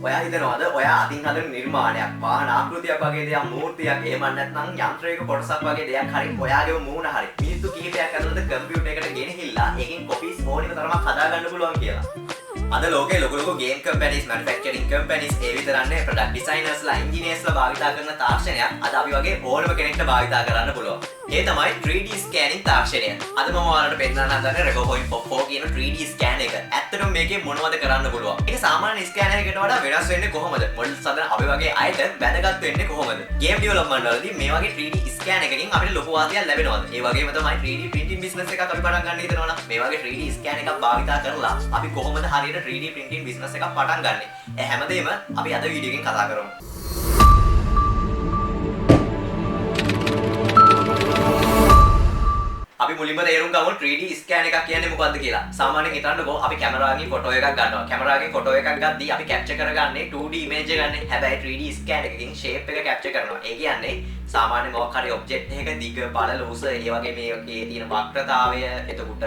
ඔයා හිතනවාද ඔයා අතින් හදන නිර්මාණයක් වාහන ආකෘතියක් වගේ දෙයක් මූර්තියක් එහෙම නැත්නම් යන්ත්‍රයක කොටසක් වගේ දෙයක් හරි ඔයාගේම මූණ හරි මිනිත්තු කිහිපයක් ඇතුළත කම්පියුටර් එකට ගෙනහිල්ලා ඒකෙන් කොපීස් ඕනෙම තරමක් හදාගන්න පුළුවන් කියලා. අද ලෝකේ ලොකු ගේම් කම්පැනිස් මැනුෆැක්චරින් කම්පැනිස් ඒ විතරන්නේ ප්‍රොඩක්ට් ඩිසයිනර්ස්ලා ඉන්ජිනියර්ස්ලා භාවිතා කරන තාක්ෂණයක් අද අපි වගේ ඕනම කෙනෙක්ට භාවිතා කරන්න පුළුවන්. ඒ තමයි 3D ස්කෑනින් තාක්ෂණය. අද මම ඔයාලට පෙන්නන්න හදන්නේ REVO.4 කියන 3D ස්කෑන් එක. ඇත්තටම මේකේ මොනවද කරන්න පුළුවන්? ඒක සාමාන්‍ය ස්කෑනර් එකකට වඩා වෙනස් වෙන්නේ කොහොමද? මොඩල්ස් හදන අපි වගේ අයට වැදගත් වෙන්නේ කොහොමද? ගේම් ඩෙවලොප්මන්ට් වලදී මේ වගේ 3D ස්කෑන් එකකින් අපිට ලොකු වාසියක් ලැබෙනවද? ඒ වගේම තමයි 3D printing business එකක් අපි පටන් ගන්න හිතනවා නම් මේ වගේ 3D ස්කෑන් එකක් භාවිතා කරලා අපි කොහොමද හරියට 3D printing business එකක් පටන් ගන්නෙ? ඒ හැමදේම අපි අද වීඩියෝ එකෙන් කතා කරමු. අපි මුලින්ම තේරුම් ගමු 3D ස්කෑන් එකක් කියන්නේ මොකක්ද කියලා. සාමාන්‍යයෙන් හිතන්නකෝ අපි කැමරාවකින් ෆොටෝ එකක් ගන්නවා. කැමරාවකින් ෆොටෝ එකක් ගද්දී අපි කැප්චර් කරගන්නේ 2D image එක ගන්න. හැබැයි 3D ස්කෑන් එකකින් shape එක කැප්චර් කරනවා. ඒ කියන්නේ සාමාන්‍ය මොකක් හරි ඔබ්ජෙක්ට් එකක දිග බල ලොකුස ඒ වගේ මේකේ තියෙන වක්‍රතාවය එතකොට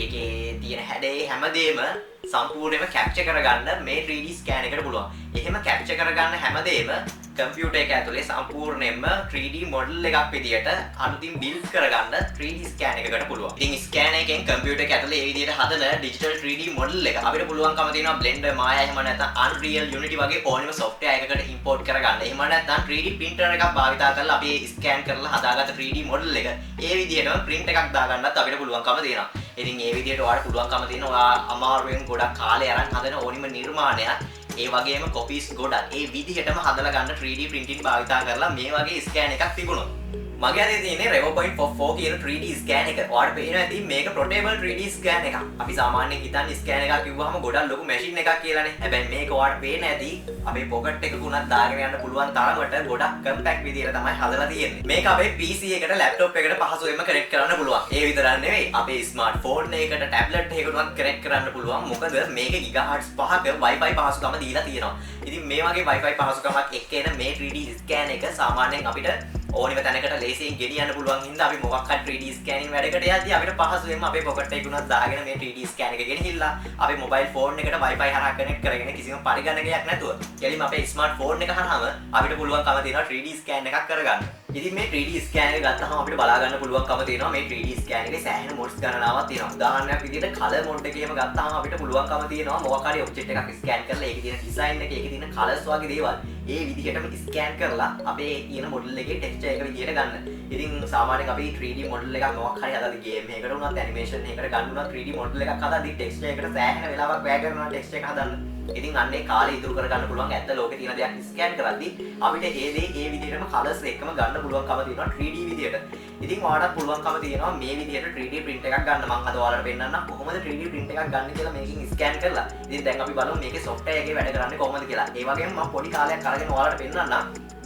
ඒකේ තියෙන හැඩේ හැමදේම සම්පූර්ණයෙන්ම කැප්චර් කරගන්න මේ 3D ස්කෑන් එකට පුළුවන්. එහෙම කැප්චර් කරගන්න හැමදේම කම්පියුටර් එක ඇතුලේ සම්පූර්ණයෙන්ම 3D මොඩල් එකක් විදියට අලුතින් බිල්ඩ් කරගන්න 3D ස්කෑන් එකකට පුළුවන්. ඉතින් ස්කෑන් එකෙන් කම්පියුටර් එක ඇතුලේ ඒ විදියට හදන ඩිජිටල් 3D මොඩල් එක අපිට පුළුවන්කම තියෙනවා Blender, Maya එහෙම නැත්නම් Unreal, Unity වගේ ඕනෙම software එකකට import කරගන්න. එහෙම නැත්නම් 3D printer එකක් භාවිතා කරලා අපි ස්කෑන් කරලා හදාගත්ත 3D මොඩල් එක ඒ විදියටම print එකක් දාගන්නත් අපිට පුළුවන්කම තියෙනවා. ඉතින් ඒ විදියට ඔයාලට පුළුවන්කම තියෙනවා ඔයා අමාරුවෙන් ගොඩක් කාලේ අරන් හදන ඕනිම නිර්මාණයක් ඒ වගේම කොපීස් ගොඩක් ඒ විදිහටම හදලා ගන්න 3D printing භාවිතා කරලා මේ වගේ ස්කෑන් එකක් තිබුණොත් මගේ අතේ තියෙන්නේ REVO.4 කියන 3D ස්කෑන් එක. ඔයාලට පේනවා ඇති මේක portable 3D ස්කෑන් එකක්. අපි සාමාන්‍යයෙන් හිතන්නේ ස්කෑන් එකක් කිව්වහම ගොඩක් ලොකු මැෂින් එකක් කියලානේ. හැබැයි මේක ඔයාලට පේන්නේ ඇති අපේ පොකට් එකක උනත් දාගෙන යන්න පුළුවන් තරමට ගොඩක් කම්පැක්ට් විදියට තමයි හදලා තියෙන්නේ. මේක අපේ PC එකට laptop එකට පහසුවෙන්ම කනෙක්ට් කරන්න පුළුවන්. ඒ විතරක් නෙවෙයි අපේ ස්මාර්ට්ෆෝන් එකකට ටැබ්ලට් එකකට උනත් කනෙක්ට් කරන්න පුළුවන්. මොකද මේක GHz 5ක Wi-Fi පහසුකම දීලා තියෙනවා. ඉතින් මේ වගේ Wi-Fi පහසුකමක් එක්ක එන මේ 3D ස්කෑන් එක සාමාන්‍යයෙන් අපිට ඕනෙම තැනකට ලේසියෙන් ගෙනියන්න පුළුවන් හින්දා අපි මොකක් හරි 3D ස්කෑනින් වැඩකට යද්දී අපිට පහසුවෙන්ම අපේ පොකට් එකේ උනත් දාගෙන මේ 3D ස්කෑන් එක ගෙනහිල්ලා අපේ මොබයිල් ෆෝන් එකට Wi-Fi හරහා කනෙක්ට් කරගෙන කිසිම පරිගණකයක් නැතුව කෙලින්ම අපේ ස්මාර්ට් ෆෝන් එක හරහාම අපිට පුළුවන්කම තියෙනවා 3D ස්කෑන් එකක් කරගන්න. ඉතින් මේ 3D ස්කෑන් එක ගත්තාම අපිට බලා ගන්න පුළුවන්කම තියෙනවා මේ 3D ස්කෑන් එකේ සෑහෙන මොඩ්ස් ගණනාවක් තියෙනවා. උදාහරණයක් විදිහට කලර් මොඩ් එකේම ගත්තාම අපිට පුළුවන්කම තියෙනවා මොකක් හරි ඔබ්ජෙක්ට් එකක් ස්කෑන් කරලා ඒකේ තියෙන ඩිසයින් එක ඒකේ තියෙන කලර්ස් වගේ දේවල් ඒ විදිහටම ස්කෑන් කරලා අපේ තියෙන මොඩල් එකේ ටෙක්ස්චර් එක විදිහට ගන්න. ඉතින් සාමාන්‍යයෙන් අපි 3D මොඩල් එකක් මොකක් හරි හදලා ගේම් එකකට උනත් ඇනිමේෂන් එකකට ගන්න උනත් 3D මොඩල් එකක් හදද්දි ටෙක්ස්චර් එකට සෑහෙන වෙලාවක් වැය කරනවා ටෙක්ස්චර් එක හදන්න. ඉතින් අන්නේ කාලේ ඉතුරු කරගන්න පුළුවන් ඇත්ත ලෝකේ තියෙන දෙයක් ස්කෑන් කරද්දි අපිට ඒ දේ ඒ විදිහටම කලර්ස් එක්කම ගන්න පුළුවන්කම තියෙනවා 3D විදිහට. ඉතින් ඔයාලට පුළුවන්කම තියෙනවා මේ විදිහට 3D print එකක් ගන්න. මම අද ඔයාලට පෙන්නන්නම් කොහොමද 3D print එකක් ගන්න කියලා මේකෙන් ස්කෑන් කරලා. ඉතින් දැන් අපි බලමු මේකේ software එකේ වැඩ කරන්නේ කොහොමද කියලා. ඒ වගේම මම පොඩි කාලයක් අරගෙන ඔයාලට පෙන්නන්නම්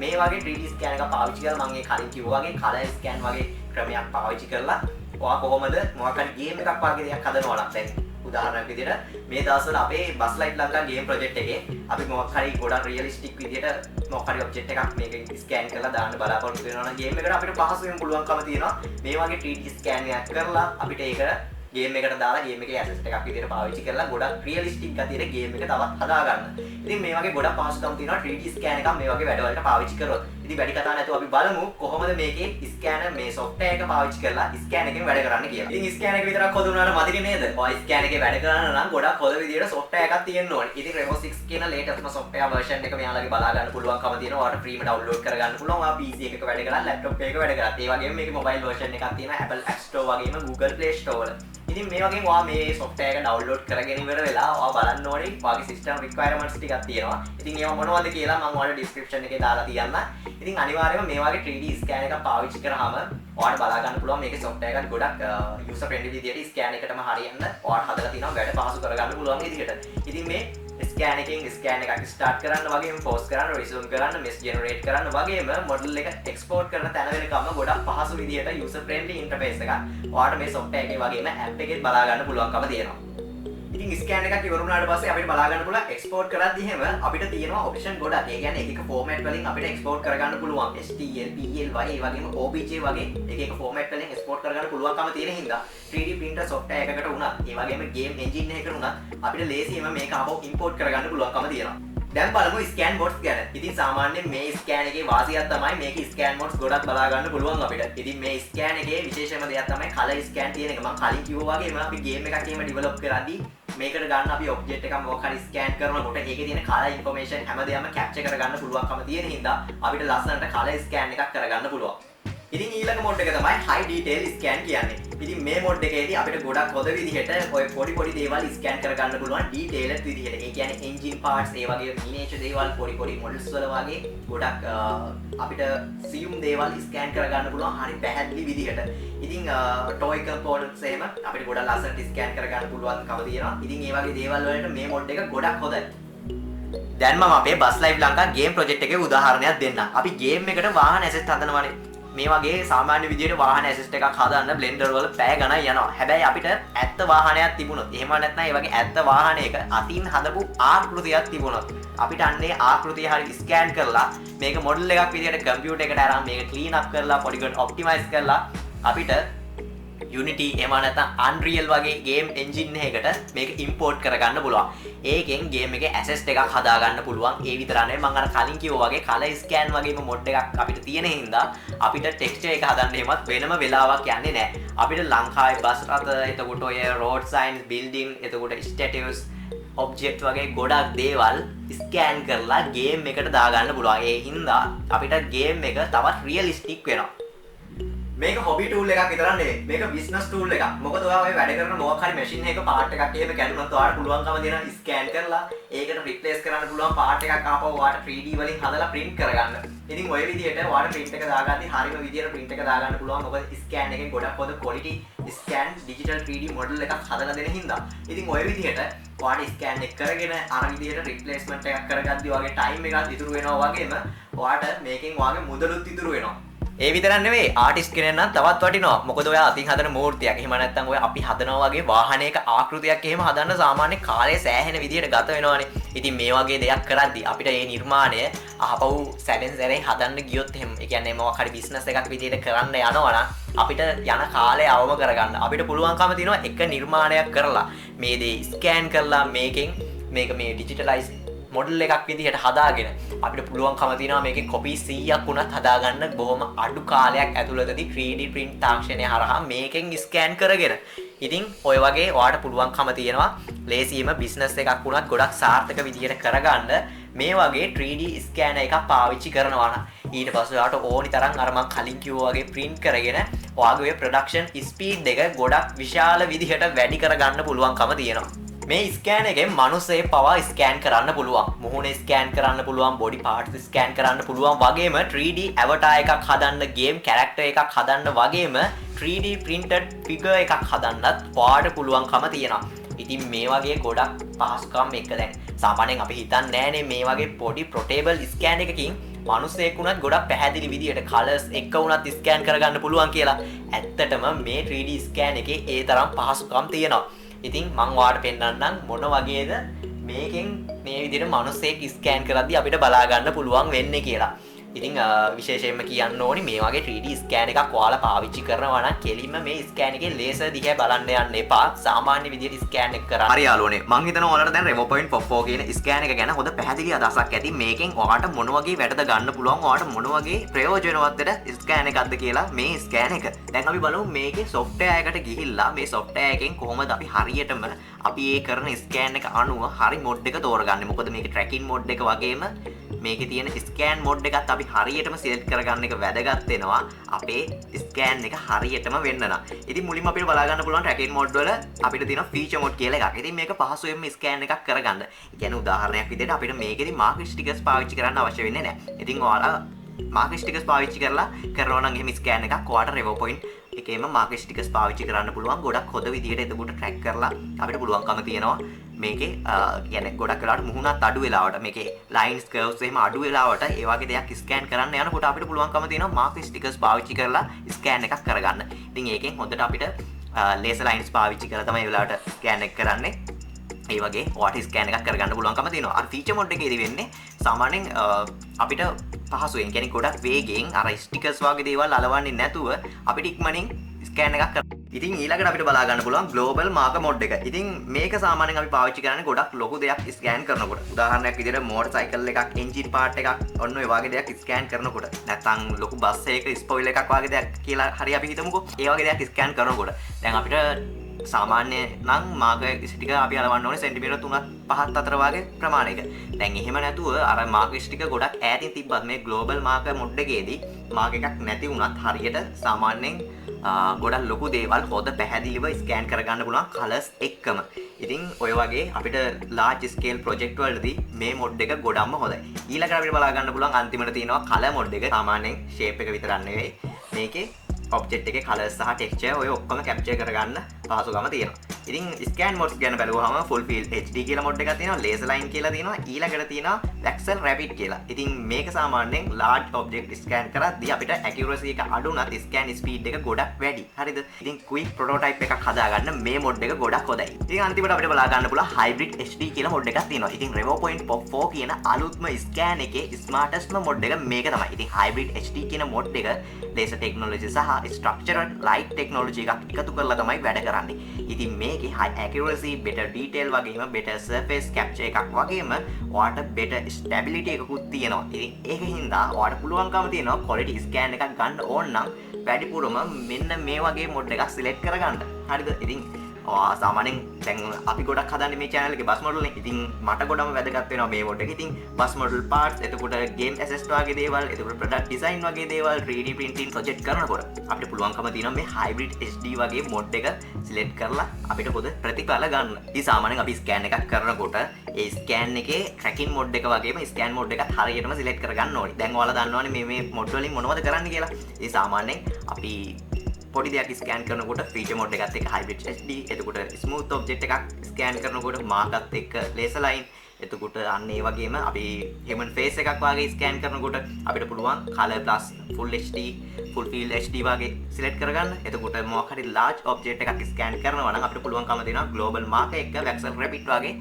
මේ වගේ 3D ස්කෑන් එකක් පාවිච්චි කරලා මම ඒ කලින් කිව්වා වගේ කලර් ස්කෑන් වගේ ක්‍රමයක් පාවිච්චි කරලා ඔයා කොහොමද මොකක් හරි ගේම් එකක් වගේ දෙයක් හදනවා නම් දැන් උදාහරණයක් විදිහට මේ දවස්වල අපේ bus light Lanka game project එකේ අපි මොකක් හරි ගොඩක් රියලිස්ටික් විදිහට මොකක් හරි ඔබ්ජෙක්ට් එකක් මේකෙන් ස්කෑන් කරලා දාන්න බලාපොරොත්තු වෙනවා නම් ගේම් එකට අපිට පහසුවෙන් පුළුවන්කම තියෙනවා මේ වගේ 3D ස්කෑන් එකක් කරලා අපිට ඒක ගේම් එකට දාලා ගේම් එකේ ඇසෙට් එකක් විදිහට පාවිච්චි කරලා ගොඩක් රියලිස්ටික් ගතියට ගේම් එක තවත් හදා ගන්න. ඉතින් මේ වගේ ගොඩක් පහසුකම් තියෙනවා 3D ස්කෑන් එකක් මේ වගේ වැඩවලට පාවිච්චි කරොත්. ඉතින් වැඩි කතා නැතුව අපි බලමු කොහොමද මේකේ ස්කෑනර් මේ software එක පාවිච්චි කරලා ස්කෑන් එකෙන් වැඩ කරන්න කියලා. ඉතින් ස්කෑන් එක විතරක් හොද උනාට මදිනේ නේද? ඔය ස්කෑන් එකේ වැඩ කරන්න නම් ගොඩක් හොද විදිහට software එකක් තියෙන්න ඕනේ. ඉතින් REVO 6 කියන latest software version එක මෙයාලගේ බලා ගන්න පුළුවන්කම තියෙනවා. ඔයාලට free ම download කරගන්න පුළුවන්. ඔයා PC එකක වැඩ කරලා laptop එකක වැඩ කරලා. ඒ වගේම මේකේ mobile version එකක් තියෙනවා Apple App Store වගේම Google Play Store වල. ඉතින් මේ වගේ ඔයා මේ software එක download කරගෙන ඉවර වෙලා ඔයා බලන්න ඕනේ ඔයාගේ system requirements ටිකක් තියෙනවා. ඉතින් ඒවා මොනවද කියලා මම ඔයාලට description එකේ දාලා තියන්න. ඉතින් අනිවාර්යයෙන්ම මේ වගේ 3D ස්කෑන් එකක් පාවිච්චි කරාම ඔයාලට බලා ගන්න පුළුවන් මේකේ software එකක් ගොඩක් user friendly විදියට ස්කෑන් එකටම හරියන්න ඔයාලට හදලා තියෙනවා වැඩ පහසු කරගන්න පුළුවන් විදිහට. ඉතින් මේ ස්කෑන් එකෙන් ස්කෑන් එකක් ස්ටාර්ට් කරන්න වගේම පෝස් කරන්න රිසූම් කරන්න මෙස් ජෙනරේට් කරන්න වගේම මොඩල් එක එක්ස්පෝර්ට් කරන තැන වෙනකම්ම ගොඩක් පහසු විදිහට user friendly interface එකක් ඔයාලට මේ software එකේ වගේම app එකේ බලා ගන්න පුළුවන්කම තියෙනවා. ඉතින් ස්කෑන් එකක් ඉවර වුණාට පස්සේ අපිට බලා ගන්න පුළුවන් එක්ස්පෝර්ට් කරද්දී එහෙම අපිට තියෙනවා ඔප්ෂන් ගොඩක්. ඒ කියන්නේ එක එක ෆෝමැට් වලින් අපිට එක්ස්පෝර්ට් කරගන්න පුළුවන්. STL, PL වගේ වගේම OBJ වගේ එක එක ෆෝමැට් වලින් එක්ස්පෝර්ට් කරගන්න පුළුවන්කම තියෙන හින්දා 3D printer software එකකට උනත් ඒ වගේම game engine එකකට උනත් අපිට ලේසියෙන්ම මේක ආපහු import කරගන්න පුළුවන්කම තියෙනවා. දැන් බලමු ස්කෑන් මොඩ්ස් ගැන. ඉතින් සාමාන්‍යයෙන් මේ ස්කෑන් එකේ වාසියක් තමයි මේකේ ස්කෑන් මොඩ්ස් ගොඩක් බලා ගන්න පුළුවන් අපිට. ඉතින් මේ ස්කෑන් එකේ විශේෂම දෙයක් තමයි කලර් ස්කෑන් තියෙන එක. මම කලින් කිව්වා වගේම අපි ගේම් එකක් එහෙම ඩෙවලොප් කරද්දී මේකට ගන්න අපි ඔබ්ජෙක්ට් එකක් මොකක් හරි ස්කෑන් කරනකොට ඒකේ තියෙන කලර් ඉන්ෆර්මේෂන් හැමදේම කැප්චර් කරගන්න පුළුවන්කම තියෙන හින්දා අපිට ලස්සනට කලර් ස්කෑන් එකක් කරගන්න පුළුවන්. ඉතින් ඊළඟ මොඩ් එක තමයි high detail scan කියන්නේ. ඉතින් මේ මොඩ් එකේදී අපිට ගොඩක් හොඳ විදිහට ඔය පොඩි දේවල් ස්කෑන් කරගන්න පුළුවන් detailed විදිහට. ඒ කියන්නේ engine parts ඒ වගේ miniature දේවල් පොඩි models වල වගේ ගොඩක් අපිට සියුම් දේවල් ස්කෑන් කරගන්න පුළුවන් හරි පැහැදිලි විදිහට. ඉතින් toy components එහෙම අපිට ගොඩක් ලස්සනට ස්කෑන් කරගන්න පුළුවන්කම තියෙනවා. ඉතින් ඒ වගේ දේවල් වලට මේ මොඩ් එක ගොඩක් හොඳයි. දැන් මම අපේ Bus Life Lanka game project එකේ උදාහරණයක් දෙන්නම්. අපි game එකට වාහන assist හදනවානේ. මේ වගේ සාමාන්‍ය විදිහට වාහන ඇසිස්ට් එකක් හදන්න බ්ලෙන්ඩර් වල පැය ගණන් යනවා. හැබැයි අපිට ඇත්ත වාහනයක් තිබුණොත් එහෙම නැත්නම් ඒ වගේ ඇත්ත වාහනයක අතින් හදපු ආකෘතියක් තිබුණොත් අපිට අන්නේ ආකෘතිය හරියට ස්කෑන් කරලා මේක මොඩල් එකක් විදිහට කම්පියුටර් එකට අරන් මේක ක්ලීන් අප් කරලා පොඩිගොන් ඔප්ටිමයිස් කරලා අපිට Unity එහෙම නැත්නම් Unreal වගේ game engine එකකට මේක import කරගන්න පුළුවන්. ඒකෙන් game එකේ assets එකක් හදාගන්න පුළුවන්. ඒ විතර නෙවෙයි මම අර කලින් කිව්වා වගේ color scan වගේම mod එකක් අපිට තියෙන හින්දා අපිට texture එක හදන්න එහෙමත් වෙනම වෙලාවක් යන්නේ නැහැ. අපිට ලංකාවේ බස් රථ, එතකොට ඔය road signs, building, එතකොට statues, object වගේ ගොඩක් දේවල් scan කරලා game එකට දාගන්න පුළුවන්. ඒ හින්දා අපිට game එක තවත් realistic වෙනවා. මේක hobby tool එකක් විතරක් නෙවෙයි. මේක business tool එකක්. මොකද ඔයා ඔය වැඩ කරන මොකක් හරි machine එකක part එකක් එහෙම කැඩුනොත් ඔයාලට පුළුවන්කම දෙන scan කරලා ඒකට replace කරන්න පුළුවන් part එකක් ආපහු ඔයාලට 3D වලින් හදලා print කරගන්න. ඉතින් ඔය විදිහට ඔයාලට print එක දාගද්දි හරිම විදිහට print එක දාගන්න පුළුවන්. මොකද scan එකෙන් ගොඩක් හොඳ quality scan digital 3D model එකක් හදලා දෙන හින්දා. ඉතින් ඔය විදිහට ඔයාලට scan එක කරගෙන අර විදිහට replacement එකක් කරගද්දි ඔයාගේ time එකත් ඉතුරු වෙනවා වගේම ඔයාලට මේකෙන් ඔයාගේ මුදලුත් ඉතුරු වෙනවා. ඒ විතරක් නෙවෙයි ආටිස්ට් කෙනෙක් නම් තවත් වටිනවා. මොකද ඔයා අතින් හදන මූර්තියක් එහෙම නැත්නම් ඔය අපි හදනවා වගේ වාහනයක ආකෘතියක් එහෙම හදන්න සාමාන්‍ය කාලය සෑහෙන විදියට ගත වෙනවානේ. ඉතින් මේ වගේ දෙයක් කරද්දි අපිට මේ නිර්මාණය අහපව් සැරෙන් සැරේ හදන්න ගියොත් එහෙම ඒ කියන්නේ මොකක් හරි බිස්නස් එකක් විදියට කරන්න යනවා නම් අපිට යන කාලය අවම කරගන්න අපිට පුළුවන්කම තියෙනවා එක නිර්මාණයක් කරලා මේ දේ ස්කෑන් කරලා මේකෙන් මේක මේ ඩිජිටලයිස් මොඩල් එකක් විදිහට හදාගෙන අපිට පුළුවන්කම තියෙනවා මේකේ කොපි 100ක් වුණත් හදාගන්න බොහොම අඩු කාලයක් ඇතුළතදී 3D print තාක්ෂණය හරහා මේකෙන් ස්කෑන් කරගෙන. ඉතින් ඔය වගේ ඔයාලට පුළුවන්කම තියෙනවා ලේසියෙම බිස්නස් එකක් වුණත් ගොඩක් සාර්ථක විදිහට කරගන්න මේ වගේ 3D ස්කෑනර් එකක් පාවිච්චි කරනවා නම්. ඊට පස්සේ ඔයාලට ඕනි තරම් අර මම කලින් කිව්වා වගේ print කරගෙන ඔයාගේ ප්‍රොඩක්ෂන් ස්පීඩ් එක ගොඩක් විශාල විදිහට වැඩි කරගන්න පුළුවන්කම තියෙනවා. මේ ස්කෑන් එකෙන් මනුස්සයෙක් පවා ස්කෑන් කරන්න පුළුවන්. මුහුණ ස්කෑන් කරන්න පුළුවන්, බොඩි පාර්ට්ස් ස්කෑන් කරන්න පුළුවන් වගේම 3D avatar එකක් හදන්න, game character එකක් හදන්න වගේම 3D printed figure එකක් හදන්නත් ඔයාලට පුළුවන්කම තියෙනවා. ඉතින් මේ වගේ ගොඩක් පහසුකම් එක දැන් සාමාන්‍යයෙන් අපි හිතන්නේ නෑනේ මේ වගේ පොඩි portable scan එකකින් මනුස්සයෙක් වුණත් ගොඩක් පැහැදිලි විදිහට colors එක වුණත් ස්කෑන් කරගන්න පුළුවන් කියලා. ඇත්තටම මේ 3D scan එකේ ඒ තරම් පහසුකම් තියෙනවා. ඉතින් මං ඔයාලට පෙන්නන්නම් මොන වගේද මේකෙන් මේ විදිහට මනුස්සයෙක් ස්කෑන් කරද්දී අපිට බලා ගන්න පුළුවන් වෙන්නේ කියලා. ඉතින් විශේෂයෙන්ම කියන්න ඕනි මේ වගේ 3D ස්කෑන් එකක් ඔයාලා පාවිච්චි කරනවා නම් කෙලින්ම මේ ස්කෑන් එකේ ලේසර් දිහා බලන්න යන්න එපා. සාමාන්‍ය විදිහට ස්කෑන් එක කරා. හරි යාළුවනේ මං හිතනවා ඔයාලට දැන් Revo Point Pop 4 කියන ස්කෑන් එක ගැන හොඳ පැහැදිලි අදහසක් ඇති. මේකෙන් ඔයාලට මොන වගේ වැඩද ගන්න පුළුවන්, ඔයාලට මොන වගේ ප්‍රයෝජනවත්ද ස්කෑන් එකක්ද කියලා මේ ස්කෑන් එක. දැන් අපි බලමු මේකේ software එකට ගිහිල්ලා මේ software එකෙන් කොහොමද අපි හරියටම අපි ඒ කරන ස්කෑන් එක අනුව හරි මොඩ් එක තෝරගන්නේ. මොකද මේකේ tracking මොඩ් එක වගේම මේකේ තියෙන ස්කෑන් මොඩ් එකත් අපි හරියටම සිලෙක්ට් කරගන්න එක වැදගත් වෙනවා අපේ ස්කෑන් එක හරියටම වෙන්න නම්. ඉතින් මුලින්ම අපිට බලා ගන්න පුළුවන් tracking මොඩ් වල අපිට තියෙනවා feature mode කියලා එකක්. ඉතින් මේක පහසුවෙන්ම ස්කෑන් එකක් කරගන්න. ඒ කියන්නේ උදාහරණයක් විදිහට අපිට මේකෙදි mark stickers පාවිච්චි කරන්න අවශ්‍ය වෙන්නේ නැහැ. ඉතින් ඔයාලා mark stickers පාවිච්චි කරලා කරනවා නම් එහෙම ස්කෑන් එකක් ඔයාලට Revo Point එකේම mark stickers පාවිච්චි කරන්න පුළුවන්. ගොඩක් හොඳ විදිහට එතකොට track කරලා අපිට පුළුවන්කම තියෙනවා මේකේ කියන්නේ ගොඩක් වෙලාවට මුහුණත් අඩු වෙලාවට මේකේ lines curves එහෙම අඩු වෙලාවට ඒ වගේ දෙයක් ස්කෑන් කරන්න යනකොට අපිට පුළුවන්කම තියෙනවා mark stickers පාවිච්චි කරලා ස්කෑන් එකක් කරගන්න. ඉතින් ඒකෙන් හොඳට අපිට laser lines පාවිච්චි කරලා තමයි ඒ වෙලාවට ස්කෑන් එක කරන්නේ. ඒ වගේ ඔයාට ස්කෑන් එකක් කරගන්න පුළුවන්කම තියෙනවා. අර feature mode එකේදී වෙන්නේ සාමාන්‍යයෙන් අපිට පහසුවෙන් කියන්නේ ගොඩක් වේගෙන් අර ස්ටිකර්ස් වගේ දේවල් අලවන්නේ නැතුව අපිට ඉක්මනින් ස්කෑන් එකක් කරන්න ඉතින් ඊළඟට අපිට බලා ගන්න පුළුවන් global marker mode එක. ඉතින් මේක සාමාන්‍යයෙන් අපි පාවිච්චි කරන්නේ ගොඩක් ලොකු දෙයක් ස්කෑන් කරනකොට. උදාහරණයක් විදිහට මෝටර් සයිකල් එකක් එන්ජින් පාර්ට් එකක් ඔන්න ඔය වගේ දෙයක් ස්කෑන් කරනකොට. නැත්නම් ලොකු බස් එකක ස්පොයිලර් එකක් වගේ දෙයක් කියලා හරි අපි හිතමුකෝ. ඒ වගේ දෙයක් ස්කෑන් කරනකොට දැන් අපිට සාමාන්‍ය නම් මාර්කර් ටික අපි අලවන්න ඕනේ සෙන්ටිමීටර් 3ක් 5ක් අතර වගේ ප්‍රමාණයක. දැන් එහෙම නැතුව අර මාර්කර් ටික ගොඩක් ඈතින් තිබ්බත් මේ global marker mode එකේදී මාර්කර් එකක් නැති වුණත් හරියට සාමාන්‍යයෙන් ගොඩක් ලොකු දේවල් හොද පැහැදිලිව ස්කෑන් කරගන්න පුළුවන් කලර්ස් එක්කම. ඉතින් ඔය වගේ අපිට large scale project වලදී මේ mod එක ගොඩක්ම හොඳයි. ඊළඟට අපිට බලා ගන්න පුළුවන් අන්තිමට තියෙනවා color mod එක. සාමාන්‍යයෙන් shape එක විතරක් නෙවෙයි. මේකේ object එකේ colours සහ texture ඔය ඔක්කොම capture කරගන්න පහසුකම තියෙනවා. ඉතින් scan modes ගැන බැලුවාම full field HD කියලා mod එකක් තියෙනවා, laser line කියලා තියෙනවා, ඊළඟට තියෙනවා pixel rapid කියලා. ඉතින් මේක සාමාන්‍යයෙන් large object scan කරද්දී අපිට accuracy එක අඩු වුණත් scan speed එක ගොඩක් වැඩි. හරිද? ඉතින් quick prototype එකක් හදාගන්න මේ mod එක ගොඩක් හොඳයි. ඉතින් අන්තිමට අපිට බලා ගන්න පුළුවන් hybrid HD කියලා mod එකක් තියෙනවා. ඉතින් Revo Point Pop 4 කියන අලුත්ම scan එකේ smartest mod එක මේක තමයි. ඉතින් hybrid HD කියන mod එක laser technology සහ structured light technology එකක් එකතු කරලා තමයි වැඩ කරන්නේ. ඉතින් මේකේ high accuracy, better detail වගේම better surface capture එකක් වගේම ඔයාලට better stability එකකුත් තියෙනවා. ඉතින් ඒක හින්දා ඔයාලට පුළුවන්කම තියෙනවා quality scan එකක් ගන්න ඕන නම් වැඩිපුරම මෙන්න මේ වගේ mod එකක් select කරගන්න. හරිද? ඉතින් සාමාන්‍යයෙන් දැන් අපි ගොඩක් හදන්නේ මේ channel එකේ bus model නේ. ඉතින් මට ගොඩම වැදගත් වෙනවා මේ mod එක. ඉතින් bus model parts, එතකොට game assist වගේ දේවල්, එතකොට product design වගේ දේවල් 3D printing project කරනකොට අපිට පුළුවන්කම තියෙනවා මේ hybrid HD වගේ mod එක select කරලා අපිට පොද ප්‍රතිඵල ගන්න. ඉතින් සාමාන්‍යයෙන් අපි scan එකක් කරනකොට ඒ scan එකේ tracking mod එක වගේම scan mod එකත් හරියටම select කරගන්න ඕනේ. දැන් ඔයාලා දන්නවනේ මේ mod වලින් මොනවද කරන්න කියලා. ඉතින් සාමාන්‍යයෙන් අපි පොඩි දෙයක් ස්කෑන් කරනකොට ෆීචර් මෝඩ් එකත් එක්ක hybrid HD, එතකොට smooth object එකක් ස්කෑන් කරනකොට මාර්කත් එක්ක laser line, එතකොට අන්න ඒ වගේම අපි human face එකක් වගේ ස්කෑන් කරනකොට අපිට පුළුවන් color plus full HD, full field HD වගේ select කරගන්න. එතකොට මොකක් හරි large object එකක් ස්කෑන් කරනවා නම් අපිට පුළුවන්කම දෙනවා global marker එක pixel rapid වගේ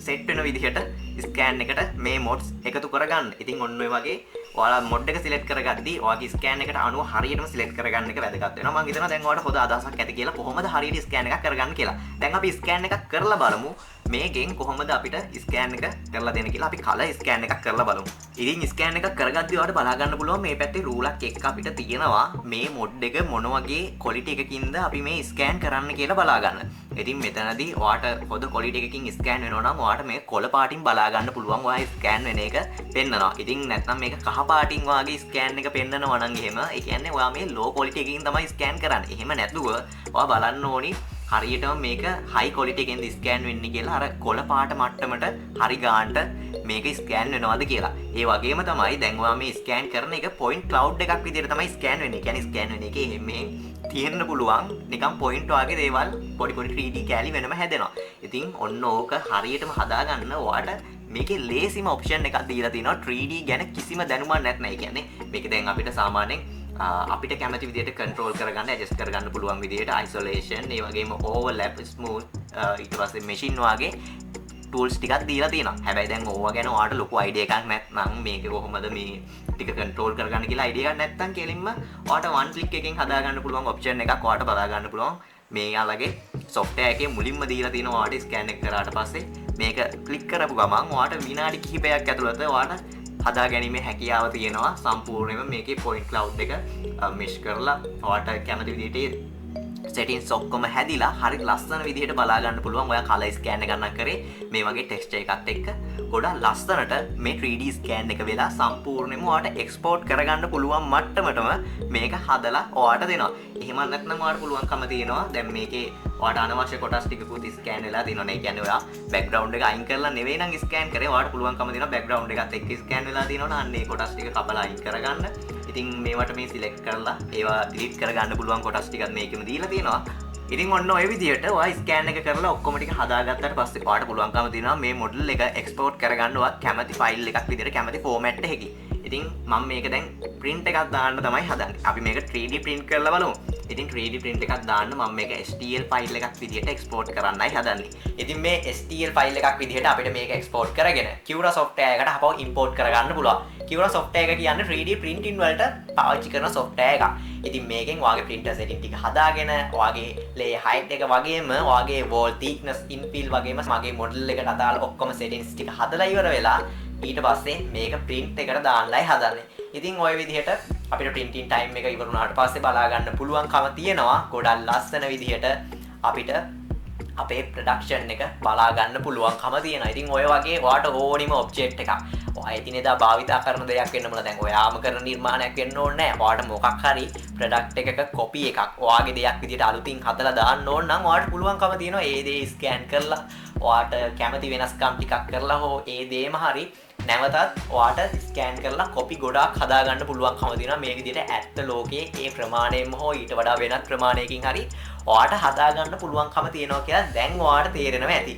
set වෙන විදිහට ස්කෑන් එකට මේ mods එකතු කරගන්න. ඉතින් ඔන්න ඔය වගේ ඔයාලා mod එක select කරගද්දී ඔයාගේ scan එකට අනුව හරියටම select කරගන්න එක වැදගත් වෙනවා. මම හිතනවා දැන් ඔයාලට හොඳ අදහසක් ඇති කියලා කොහොමද හරියට scan එකක් කරගන්න කියලා. දැන් අපි scan එකක් කරලා බලමු. මේකෙන් කොහොමද අපිට scan එක කරලා දෙන්න කියලා අපි color scan එකක් කරලා බලමු. ඉතින් scan එකක් කරගද්දී ඔයාලට බලා ගන්න පුළුවන් මේ පැත්තේ රූලක් එක්ක අපිට තියෙනවා මේ mod එක මොන වගේ quality එකකින්ද අපි මේ scan කරන්න කියලා බලා ගන්න. ඉතින් මෙතනදී ඔයාට හොඳ quality එකකින් scan වෙනවා නම් ඔයාට මේ කොළ පාටින් බලා ගන්න පුළුවන් ඔයා scan වෙන එක පෙන්නනවා. ඉතින් නැත්නම් මේක කහ පාටින් වගේ ස්කෑන් එක පෙන්නනවා නම් එහෙම ඒ කියන්නේ ඔයා මේ low quality එකකින් තමයි ස්කෑන් කරන්නේ. එහෙම නැතුව ඔයා බලන්න ඕනි හරියටම මේක high quality එකෙන්ද ස්කෑන් වෙන්නේ කියලා අර කොළ පාට මට්ටමට හරි ගානට මේක ස්කෑන් වෙනවද කියලා. ඒ වගේම තමයි දැන් ඔයා මේ ස්කෑන් කරන එක point cloud එකක් විදිහට තමයි ස්කෑන් වෙන්නේ. ඒ කියන්නේ ස්කෑන් වෙන එකේ මේ තියෙන්න පුළුවන් නිකන් point වගේ දේවල් පොඩි පොඩි 3D කැලි වෙනම හැදෙනවා. ඉතින් ඔන්න ඕක හරියටම හදාගන්න ඔයාට මේකේ ලේසිම ඔප්ෂන් එකක් දීලා තියෙනවා 3D ගැන කිසිම දැනුමක් නැත්නම්. ඒ කියන්නේ මේක දැන් අපිට සාමාන්‍යයෙන් අපිට කැමති විදිහට control කරගන්න adjust කරගන්න පුළුවන් විදිහට isolation, ඒ වගේම overlap, smooth, ඊට පස්සේ machine වගේ tools ටිකක් දීලා තියෙනවා. හැබැයි දැන් ඕවා ගැන ඔයාලට ලොකු idea එකක් නැත්නම් මේක කොහොමද මේ ටික control කරගන්න කියලා idea එකක් නැත්නම් කෙලින්ම ඔයාලට one click එකෙන් හදාගන්න පුළුවන් option එකක් ඔයාලට බලා ගන්න පුළුවන්. මේ යාලගේ software එකේ මුලින්ම දීලා තියෙනවා ඔයාලට scan එක කරාට පස්සේ මේක click කරපු ගමන් ඔයාලට විනාඩි කිහිපයක් ඇතුළත ඔයාලට හදා ගැනීමේ හැකියාව තියෙනවා. සම්පූර්ණයෙන්ම මේකේ point cloud එක mesh කරලා ඔයාලට කැමති විදිහට settings ඔක්කොම හැදිලා හරි ලස්සන විදිහට බලා ගන්න පුළුවන්. ඔයා color scan එක ගන්න කරේ මේ වගේ texture එකත් එක්ක ගොඩක් ලස්සනට මේ 3D scan එක වෙලා සම්පූර්ණයෙන්ම ඔයාලට export කරගන්න පුළුවන් මට්ටමටම මේක හදලා ඔයාලට දෙනවා. එහෙම නැත්නම් ඔයාලට පුළුවන්කම තියෙනවා දැන් මේකේ ඔයාලට අනවශ්‍ය කොටස් ටිකකුත් scan වෙලා තියෙනවා. ඒ කියන්නේ ඔයා background එක අයින් කරලා නෙවෙයි නම් scan කරේ ඔයාලට පුළුවන්කම තියෙනවා background එකත් එක්ක scan වෙලා තියෙනවා නම් අන්න ඒ කොටස් ටික කපලා අයින් කරගන්න. ඉතින් මේවට මේ select කරලා ඒවා delete කරගන්න පුළුවන් කොටස් ටිකක් මේකෙම දීලා තියෙනවා. ඉතින් ඔන්න ඔය විදිහට ඔයා ස්කෑන් එක කරලා ඔක්කොම ටික හදාගත්තාට පස්සේ ඔයාලට පුළුවන්කම තියෙනවා මේ මොඩල් එක එක්ස්පෝර්ට් කරගන්න ඔයා කැමති ෆයිල් එකක් විදිහට කැමති ෆෝමැට් එකකින්. ඉතින් මම මේක දැන් print එකක් දාන්න තමයි හදන්නේ. අපි මේක 3D print කරලා බලමු. ඉතින් 3D print එකක් දාන්න මම මේක STL ෆයිල් එකක් විදිහට එක්ස්පෝර්ට් කරන්නයි හදන්නේ. ඉතින් මේ STL ෆයිල් එකක් විදිහට අපිට මේක එක්ස්පෝර්ට් කරගෙන Cura software එකට අපව import කරගන්න පුළුවන්. Cura software එක කියන්නේ 3D printing වලට පාවිච්චි කරන software එකක්. ඉතින් මේකෙන් ඔයාගේ printer setting ටික හදාගෙන ඔයාගේ layer height එක වගේම ඔයාගේ wall thickness infill වගේම මගේ model එකට අදාළ ඔක්කොම settings ටික හදලා ඉවර වෙලා ඊට පස්සේ මේක print එකට දාන්නයි හදන්නේ. ඉතින් ওই විදිහට අපිට printing time එක ඉවර වුණාට පස්සේ බලා ගන්න පුළුවන්කම තියෙනවා. ගොඩක් ලස්සන විදිහට අපිට අපේ ප්‍රොඩක්ෂන් එක බලා ගන්න පුළුවන්කම තියෙනවා. ඉතින් ඔය වගේ ඔයාට ඕනිම ඔබ්ජෙක්ට් එකක් ඔයා එදිනෙදා භාවිතා කරන දෙයක් වෙන්න ඕන. දැන් ඔයාම කරන නිර්මාණයක් වෙන්න ඕනේ නැහැ. ඔයාට මොකක් හරි ප්‍රොඩක්ට් එකක කොපි එකක් ඔයාගේ දෙයක් විදිහට අලුතින් හදලා දාන්න ඕන නම් ඔයාට පුළුවන්කම තියෙනවා ඒ දේ ස්කෑන් කරලා ඔයාට කැමති වෙනස්කම් ටිකක් කරලා හෝ ඒ දේම හරි නැවතත් ඔයාට ස්කෑන් කරලා කොපි ගොඩාක් හදාගන්න පුළුවන්කම තියෙනවා. මේ විදිහට ඇත්ත ලෝකයේ ඒ ප්‍රමාණයෙන්ම හෝ ඊට වඩා වෙනත් ප්‍රමාණයකින් හරි ඔයාට හදාගන්න පුළුවන්කම තියෙනවා කියලා දැන් ඔයාට තේරෙනවා ඇති.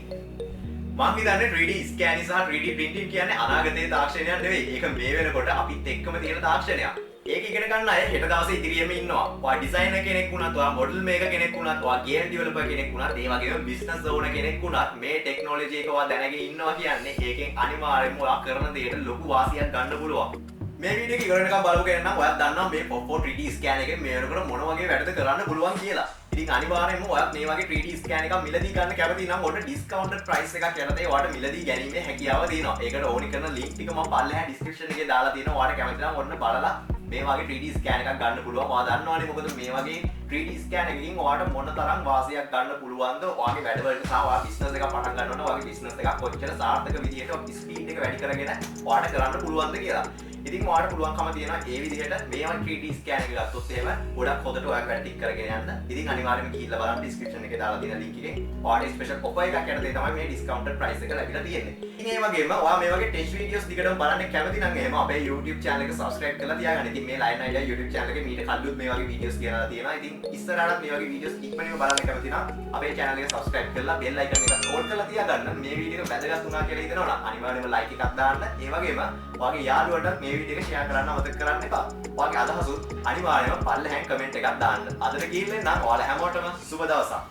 මම හිතන්නේ 3D scanning සහ 3D printing කියන්නේ අනාගතයේ තාක්ෂණයක් නෙවෙයි. ඒක මේ වෙනකොට අපිත් එක්කම තියෙන තාක්ෂණයක්. ඒක ඉගෙන ගන්න අය හෙට දවසේ ඉදිරියෙම ඉන්නවා. ඔයා ඩිසයිනර් කෙනෙක් වුණත්, ඔයා මොඩල් මේකර් කෙනෙක් වුණත්, ඔයා ගේම් ඩෙවලොපර් කෙනෙක් වුණත්, ඒ වගේම බිස්නස් ඕනර් කෙනෙක් වුණත් මේ ටෙක්නොලොජි එක ඔයා දැනගෙන ඉන්නවා කියන්නේ ඒකෙන් අනිවාර්යයෙන්ම ඔයා කරන දේට ලොකු වාසියක් ගන්න පුළුවන්. මේ වීඩියෝ එක ඉවර වෙනකම් බලමු කියන නම් ඔයාත් දන්නවා මේ Poppo 3D scan එකෙන් මේ වෙනකොට මොන වගේ වැඩද කරන්න පුළුවන් කියලා. ඉතින් අනිවාර්යයෙන්ම ඔයාත් මේ වගේ 3D scan එකක් මිලදී ගන්න කැමති නම් ඔන්න discounted price එකක් යනතේ ඔයාට මිලදී ගැනීමේ හැකියාව තියෙනවා. ඒකට ඕනි කරන link ටික මම පල්ලෙහා description එකේ දාලා තියෙනවා. ඔයාට කැමති නම් ඔන්න බලලා මේ වගේ 3D scan එකක් ගන්න පුළුවන්. ඔයා දන්නවනේ මොකද මේ වගේ 3D scan එකකින් ඔයාට මොන තරම් වාසියක් ගන්න පුළුවන්ද ඔයාගේ වැඩවලට සහ ඔයා business එකක් පටන් ගන්නකොට ඔයාගේ business එකක් කොච්චර සාර්ථක විදිහට speed එක වැඩි කරගෙන ඔයාට කරන්න පුළුවන්ද කියලා. ඉතින් ඔයාලට පුළුවන්කම තියෙනවා මේ විදිහට මේ වගේ 3D scan එක ගත්තොත් එහෙම ගොඩක් හොඳට ඔයාලා වැඩ ටික කරගෙන යන්න. ඉතින් අනිවාර්යයෙන්ම ගිහිල්ලා බලන්න description එකේ දාලා තියෙන link එකේ ඔයාලට special offer එකක් යටතේ තමයි මේ discounted price එක ලැබිලා තියෙන්නේ. ඉතින් ඒ වගේම ඔයා මේ වගේ test videos දිගටම බලන්න කැමති නම් එහෙම අපේ YouTube channel එක subscribe කරලා තියාගන්න. ඉතින් මේ line idea YouTube channel එකේ මීට කලින් මේ වගේ videos කියලා තියෙනවා. ඉතින් ඉස්සරහට මේ වගේ videos ඉක්මනින්ම බලන්න කැමති නම් අපේ channel එක subscribe කරලා bell icon එක on කරලා තියාගන්න. මේ වීඩියෝ එක වැදගත් වුණා කියලා හිතනවා නම් අනිවාර්යයෙන්ම like එකක් දාන්න. ඒ වගේම ඔයාගේ යාළුවන්ටත් මේ වීඩියෝ එක share කරන්න අමතක කරන්න එපා. ඔයාගේ අදහසුත් අනිවාර්යයෙන්ම පල්ලෙහාන් comment එකක් දාන්න. අදට ගිහින් නම් ඔයාලා හැමෝටම සුබ දවසක්.